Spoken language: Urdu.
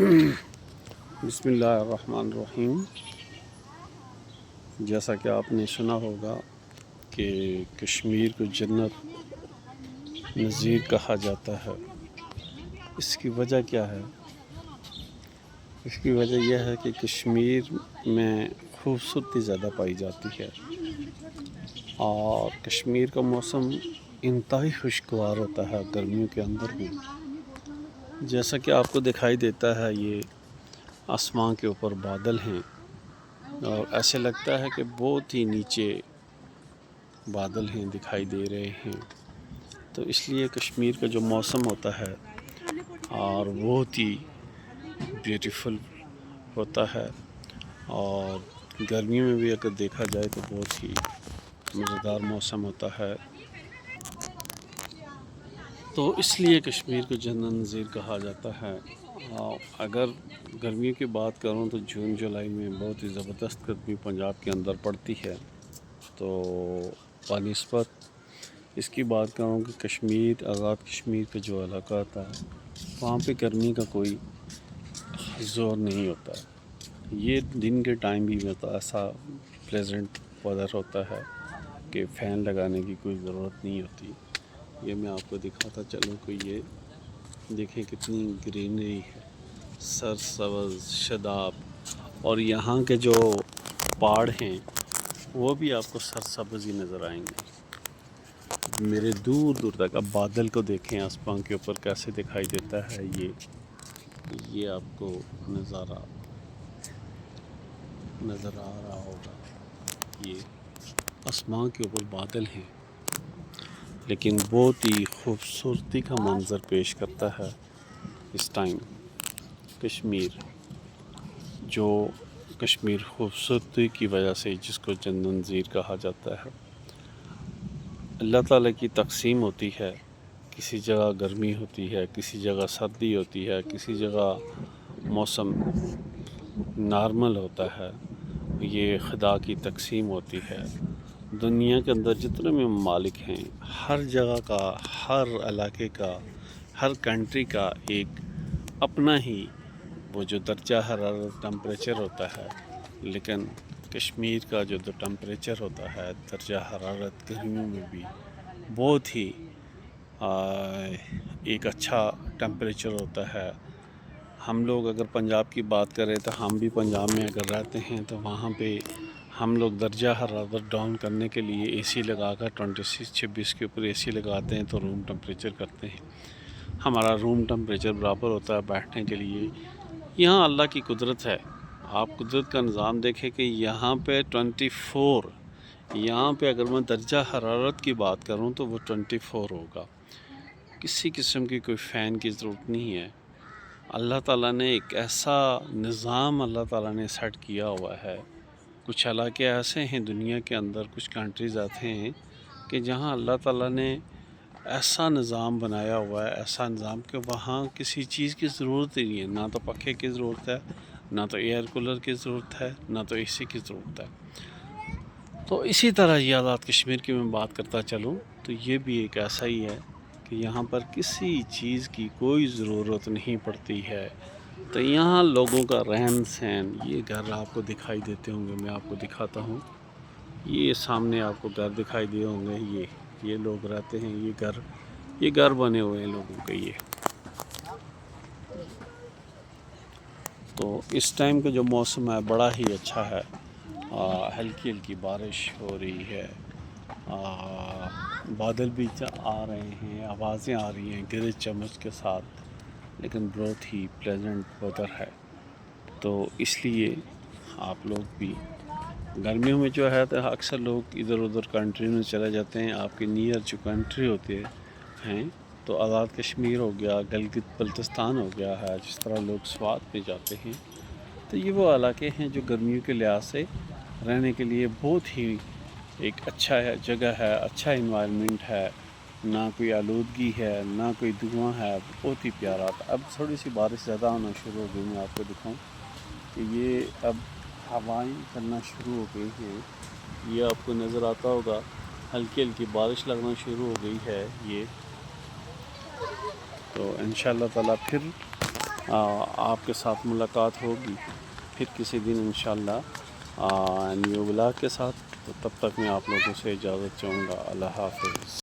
بسم اللہ الرحمن الرحیم۔ جیسا کہ آپ نے سنا ہوگا کہ کشمیر کو جنت نظیر کہا جاتا ہے۔ اس کی وجہ کیا ہے؟ اس کی وجہ یہ ہے کہ کشمیر میں خوبصورتی زیادہ پائی جاتی ہے اور کشمیر کا موسم انتہائی خوشگوار ہوتا ہے گرمیوں کے اندر بھی۔ جیسا کہ آپ کو دکھائی دیتا ہے، یہ آسمان کے اوپر بادل ہیں اور ایسے لگتا ہے کہ بہت ہی نیچے بادل ہیں، دکھائی دے رہے ہیں۔ تو اس لیے کشمیر کا جو موسم ہوتا ہے اور بہت ہی بیوٹیفل ہوتا ہے، اور گرمیوں میں بھی اگر دیکھا جائے تو بہت ہی مزیدار موسم ہوتا ہے۔ تو اس لیے کشمیر کو جنت نظیر کہا جاتا ہے۔ اگر گرمیوں کی بات کروں تو جون جولائی میں بہت ہی زبردست گرمی پنجاب کے اندر پڑتی ہے۔ تو بنسبت اس کی بات کروں کہ کشمیر، آزاد کشمیر کا جو علاقہ تھا، وہاں پہ گرمی کا کوئی زور نہیں ہوتا۔ یہ دن کے ٹائم بھی ایسا پلیزنٹ ویدر ہوتا ہے کہ فین لگانے کی کوئی ضرورت نہیں ہوتی۔ یہ میں آپ کو دکھاتا چلوں کہ یہ دیکھیں کتنی گرینری ہے، سرسبز شاداب، اور یہاں کے جو پہاڑ ہیں وہ بھی آپ کو سرسبز ہی نظر آئیں گے میرے دور دور تک۔ اب بادل کو دیکھیں آسمان کے اوپر کیسے دکھائی دیتا ہے، یہ آپ کو نظارہ نظر آ رہا ہوگا۔ یہ آسمان کے اوپر بادل ہیں لیکن بہت ہی خوبصورتی کا منظر پیش کرتا ہے اس ٹائم کشمیر، جو کشمیر خوبصورتی کی وجہ سے جس کو جنت نظیر کہا جاتا ہے۔ اللہ تعالیٰ کی تقسیم ہوتی ہے، کسی جگہ گرمی ہوتی ہے، کسی جگہ سردی ہوتی ہے، کسی جگہ موسم نارمل ہوتا ہے۔ یہ خدا کی تقسیم ہوتی ہے۔ دنیا کے اندر جتنے بھی ممالک ہیں، ہر جگہ کا، ہر علاقے کا، ہر کنٹری کا ایک اپنا ہی وہ جو درجہ حرارت ٹمپریچر ہوتا ہے، لیکن کشمیر کا جو ٹمپریچر ہوتا ہے، درجہ حرارت گرمیوں میں بھی بہت ہی ایک اچھا ٹمپریچر ہوتا ہے۔ ہم لوگ اگر پنجاب کی بات کریں تو ہم بھی پنجاب میں اگر رہتے ہیں تو وہاں پہ ہم لوگ درجہ حرارت ڈاؤن کرنے کے لیے اے سی لگا کر 26 کے اوپر اے سی لگاتے ہیں تو روم ٹمپریچر کرتے ہیں۔ ہمارا روم ٹمپریچر برابر ہوتا ہے بیٹھنے کے لیے۔ یہاں اللہ کی قدرت ہے، آپ قدرت کا نظام دیکھیں کہ یہاں پہ 24، یہاں پہ اگر میں درجہ حرارت کی بات کروں تو وہ 24 ہوگا۔ کسی قسم کی کوئی فین کی ضرورت نہیں ہے۔ اللہ تعالیٰ نے ایک ایسا نظام اللہ تعالیٰ نے سیٹ کیا ہوا ہے۔ کچھ علاقے ایسے ہیں دنیا کے اندر، کچھ کنٹریز ایسے ہیں کہ جہاں اللہ تعالیٰ نے ایسا نظام بنایا ہوا ہے، ایسا نظام کہ وہاں کسی چیز کی ضرورت ہی نہیں ہے، نہ تو پنکھے کی ضرورت ہے، نہ تو ایئر کولر کی ضرورت ہے، نہ تو اے سی کی ضرورت ہے۔ تو اسی طرح یہ آزاد کشمیر کی میں بات کرتا چلوں تو یہ بھی ایک ایسا ہی ہے کہ یہاں پر کسی چیز کی کوئی ضرورت نہیں پڑتی ہے۔ تو یہاں لوگوں کا رہن سہن، یہ گھر آپ کو دکھائی دیتے ہوں گے، میں آپ کو دکھاتا ہوں، یہ سامنے آپ کو گھر دکھائی دے ہوں گے، یہ لوگ رہتے ہیں، یہ گھر بنے ہوئے ہیں لوگوں کے۔ یہ تو اس ٹائم کا جو موسم ہے بڑا ہی اچھا ہے، ہلکی ہلکی بارش ہو رہی ہے، بادل بھی آ رہے ہیں، آوازیں آ رہی ہیں گرج چمک کے ساتھ، لیکن بہت ہی پلیزنٹ ویدر ہے۔ تو اس لیے آپ لوگ بھی گرمیوں میں جو ہے تو اکثر لوگ ادھر ادھر کنٹری میں چلے جاتے ہیں۔ آپ کے نیئر جو کنٹری ہوتے ہیں تو آزاد کشمیر ہو گیا، گلگت بلتستان ہو گیا ہے، جس طرح لوگ سوات پہ جاتے ہیں، تو یہ وہ علاقے ہیں جو گرمیوں کے لحاظ سے رہنے کے لیے بہت ہی ایک اچھا جگہ ہے، اچھا انوائرمنٹ ہے، نہ کوئی آلودگی ہے، نہ کوئی دھواں ہے، بہت ہی پیارا تھا۔ اب تھوڑی سی بارش زیادہ ہونا شروع ہو گئی، میں آپ کو دکھاؤں کہ یہ اب ہوائیں چلنا شروع ہو گئی ہیں، یہ آپ کو نظر آتا ہوگا، ہلکی ہلکی بارش لگنا شروع ہو گئی ہے یہ۔ تو انشاءاللہ تعالیٰ پھر آپ کے ساتھ ملاقات ہوگی پھر کسی دن انشاءاللہ نیو بلاگ کے ساتھ. تو تب تک میں آپ لوگوں سے اجازت چاہوں گا. اللہ حافظ.